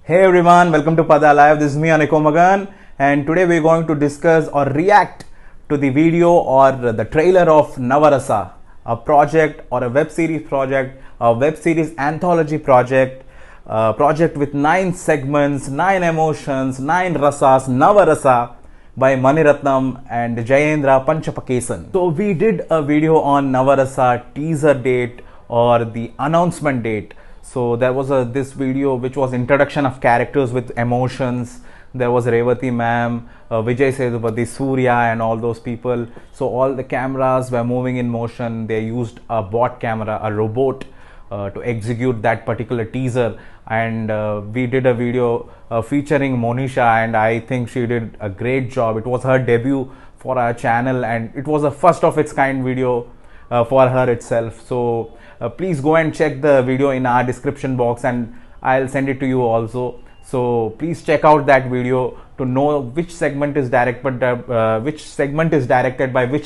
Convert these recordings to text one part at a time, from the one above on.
Hey everyone, welcome to PARDAAH Live. This is me, Anai Komagan, and today we're going to discuss or react to the video or the trailer of Navarasa, a project or a web series project, a web series anthology project, project with 9 segments, 9 emotions, 9 rasas, Navarasa by Ratnam and Jayendra Panchapakesan. So we did a video on Navarasa teaser date or the announcement date. So there was this video which was introduction of characters with emotions. There was Revathy ma'am, Vijay Sethupathi, Suriya and all those people. So all the cameras were moving in motion. They used a bot camera, a robot to execute that particular teaser. And we did a video featuring Monisha, and I think she did a great job. It was her debut for our channel and it was a first of its kind video for her itself. So please go and check the video in our description box and I'll send it to you also. So please check out that video to know which segment is directed by which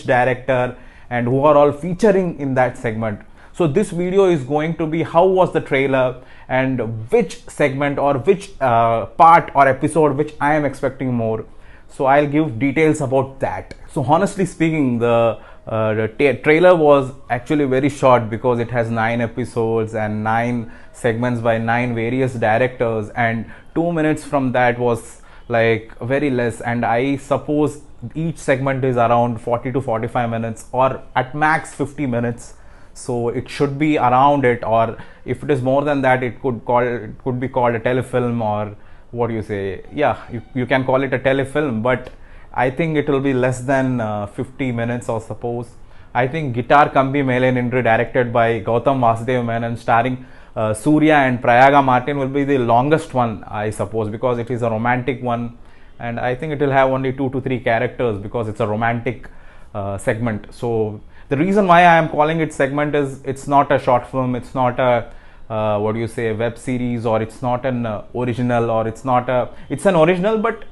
director and who are all featuring in that segment. So this video is going to be how was the trailer and which segment or which part or episode which I am expecting more. So I'll give details about that. So honestly speaking, the trailer was actually very short because it has 9 episodes and 9 segments by 9 various directors, and 2 minutes from that was like very less, and I suppose each segment is around 40 to 45 minutes or at max 50 minutes. So it should be around it, or if it is more than that, it could be called a telefilm, or what do you say? Yeah, you can call it a telefilm, but I think it will be less than 50 minutes or suppose. I think Guitar Kambi Mele Nindru, directed by Gautham, Vasudev, Menon, starring Suriya and Prayaga Martin, will be the longest one, I suppose, because it is a romantic one, and I think it will have only 2 to 3 characters because it's a romantic segment. So the reason why I am calling it segment is it's not a short film, it's not a what do you say, web series, or it's not an original, or it's an original, but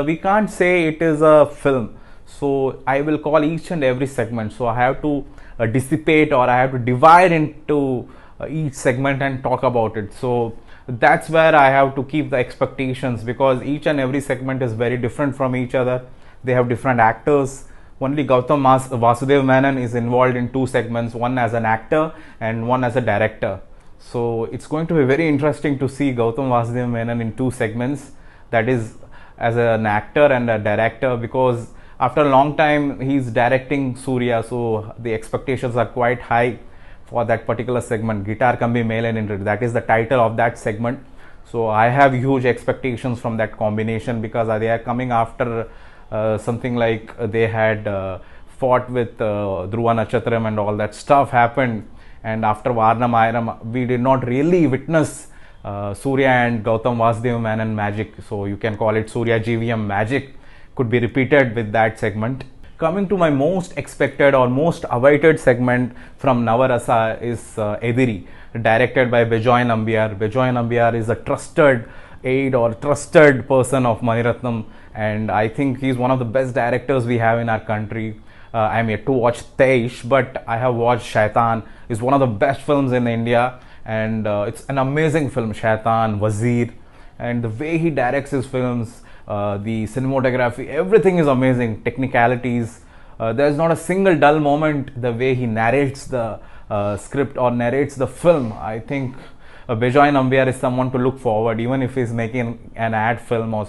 we can't say it is a film. So I will call each and every segment. So I have to dissipate, or I have to divide into each segment and talk about it. So that's where I have to keep the expectations, because each and every segment is very different from each other. They have different actors. Only Gautham Vasudev Menon is involved in 2 segments, one as an actor and one as a director. So it's going to be very interesting to see Gautham Vasudev Menon in 2 segments, that is as an actor and a director, because after a long time he's directing Suriya, so the expectations are quite high for that particular segment. Guitar Kambi Mele Nindru, that is the title of that segment. So I have huge expectations from that combination, because they are coming after something like they had fought with Dhruva Nakshatram and all that stuff happened, and after Varnam Ayram we did not really witness Suriya and Gautham Vasudev Menon magic. So you can call it Suriya GVM magic could be repeated with that segment. Coming to my most expected or most awaited segment from Navarasa is Edhiri, directed by Bejoy Nambiar. Bejoy Nambiar is a trusted aide or trusted person of Ratnam, and I think he's one of the best directors we have in our country. I'm yet to watch Teish, but I have watched Shaitan. It's one of the best films in India, and it's an amazing film. Shaitan, Wazir, and the way he directs his films, the cinematography, everything is amazing. Technicalities, there's not a single dull moment. The way he narrates the script or narrates the film, I think Bejoy Nambiar is someone to look forward, even if he's making an ad film or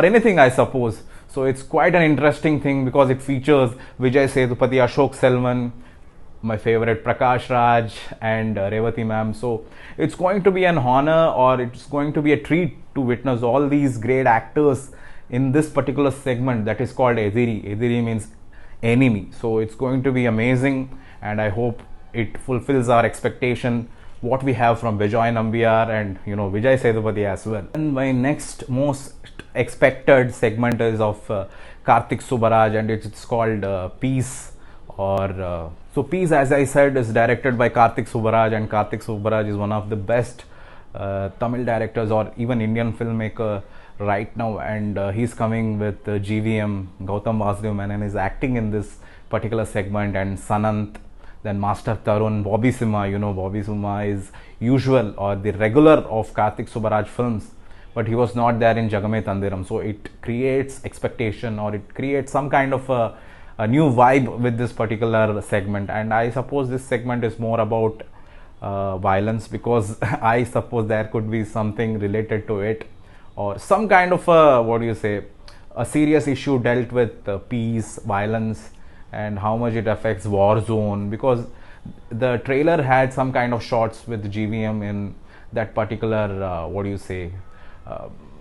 anything, I suppose. So it's quite an interesting thing because it features Vijay Sethupathi, AshokSelvan, my favorite Prakashraj, and Revathy ma'am. So it's going to be an honor, or it's going to be a treat to witness all these great actors in this particular segment that is called Edhiri. Edhiri means enemy. So it's going to be amazing, and I hope it fulfills our expectation what we have from Bejoy Nambiar and Vijay Sethupathi as well. And my next most expected segment is of Karthik Subbaraj, and it's called Peace, or so Peace, as I said, is directed by Karthik Subbaraj, and Karthik Subbaraj is one of the best Tamil directors or even Indian filmmaker right now, and he's coming with GVM. Gautham Vasudev Menon is acting in this particular segment, and Sananth, then Master Tarun, Bobby Simha. You know, Bobby Simha is usual or the regular of Karthik Subbaraj films, but he was not there in Jagame Tandiram. So it creates expectation, or it creates some kind of a new vibe with this particular segment. And I suppose this segment is more about violence, because I suppose there could be something related to it, or some kind of a serious issue dealt with peace, violence, and how much it affects war zone, because the trailer had some kind of shots with GVM in that particular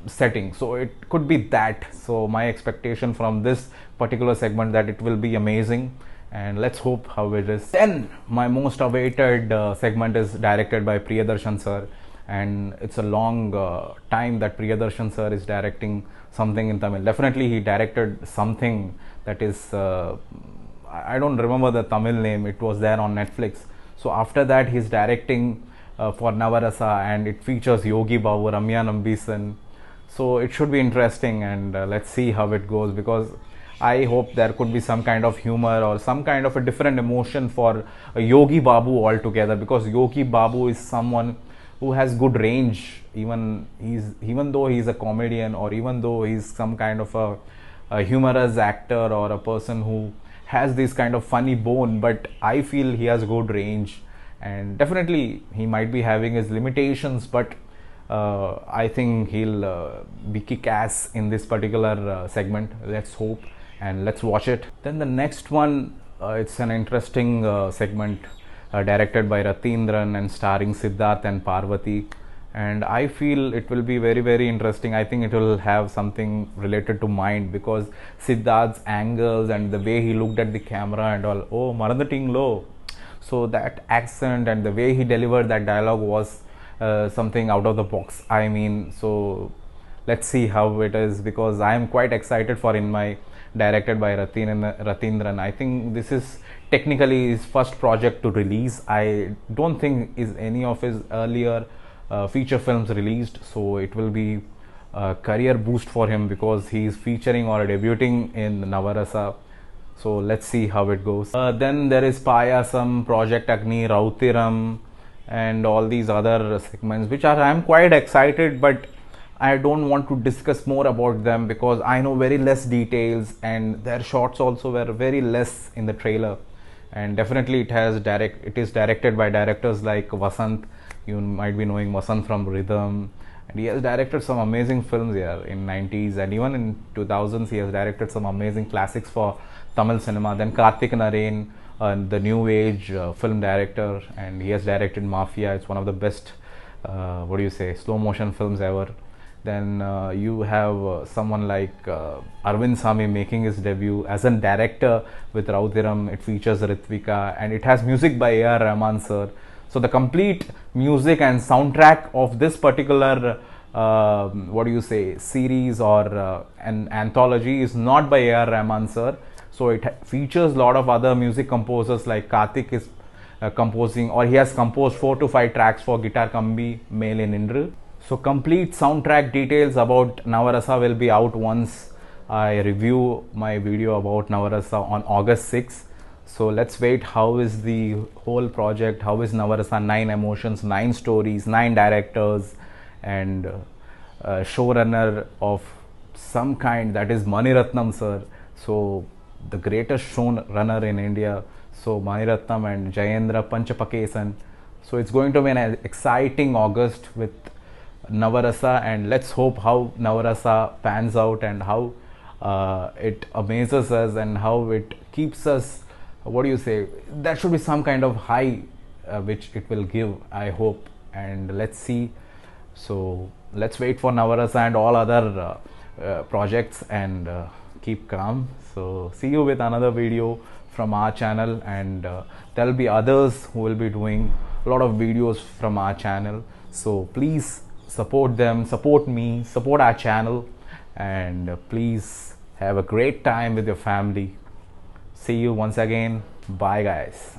setting. So it could be that. So my expectation from this particular segment that it will be amazing, and let's hope how it is. Then my most awaited segment is directed by Priyadarshan sir, and it's a long time that Priyadarshan sir is directing something in Tamil. Definitely he directed something that is I don't remember the Tamil name. It was there on Netflix. So after that he's directing for Navarasa, and it features Yogi Babu, Ramya Nambisan. So it should be interesting, and let's see how it goes, because I hope there could be some kind of humor or some kind of a different emotion for Yogi Babu altogether, because Yogi Babu is someone who has good range, even though he's a comedian, or even though he's some kind of a humorous actor, or a person who has this kind of funny bone, but I feel he has good range. And definitely he might be having his limitations, but I think he'll be kick-ass in this particular segment. Let's hope, and let's watch it. Then the next one, it's an interesting segment directed by Rathindran and starring Siddarth and Parvathy, and I feel it will be very, very interesting. I think it will have something related to mind, because Siddarth's angles and the way he looked at the camera and all, oh marandating lo. So that accent and the way he delivered that dialogue was something out of the box. I mean, so let's see how it is, because I am quite excited for Inmai, directed by Rathindran. I think this is technically his first project to release. I don't think is any of his earlier feature films released, so it will be a career boost for him, because he is featuring or debuting in Navarasa. So let's see how it goes. Then there is Payasam, Project Agni, Rautiram, and all these other segments, which are I'm quite excited, but I don't want to discuss more about them, because I know very less details, and their shots also were very less in the trailer. And definitely it is directed by directors like Vasanth. You might be knowing Vasanth from Rhythm, and he has directed some amazing films here in 90s, and even in 2000s he has directed some amazing classics for Tamil cinema. Then Karthik Narain, the new age film director, and he has directed Mafia. It's one of the best slow motion films ever. Then you have someone like Arvind Sami making his debut as a director with Rautiram. It features Ritvika, and it has music by A.R. Rahman sir. So the complete music and soundtrack of this particular series or an anthology is not by A.R. Rahman sir. So it features a lot of other music composers, like Karthik is composing, or he has composed 4 to 5 tracks for guitar Kambi, Mele, Nindru. So complete soundtrack details about Navarasa will be out once I review my video about Navarasa on August 6th. So let's wait. How is the whole project? How is Navarasa? 9 emotions, 9 stories, 9 directors, and showrunner of some kind, that is Mani Ratnam sir. So the greatest showrunner in India. So Mani Ratnam and Jayendra, Panchapakesan. So it's going to be an exciting August with Navarasa, and let's hope how Navarasa pans out, and how it amazes us, and how it keeps us, there should be some kind of high which it will give, I hope, and let's see. So let's wait for Navarasa and all other projects, and keep calm. So see you with another video from our channel, and there will be others who will be doing a lot of videos from our channel. So please support them, support me, support our channel, and please have a great time with your family. See you once again. Bye guys.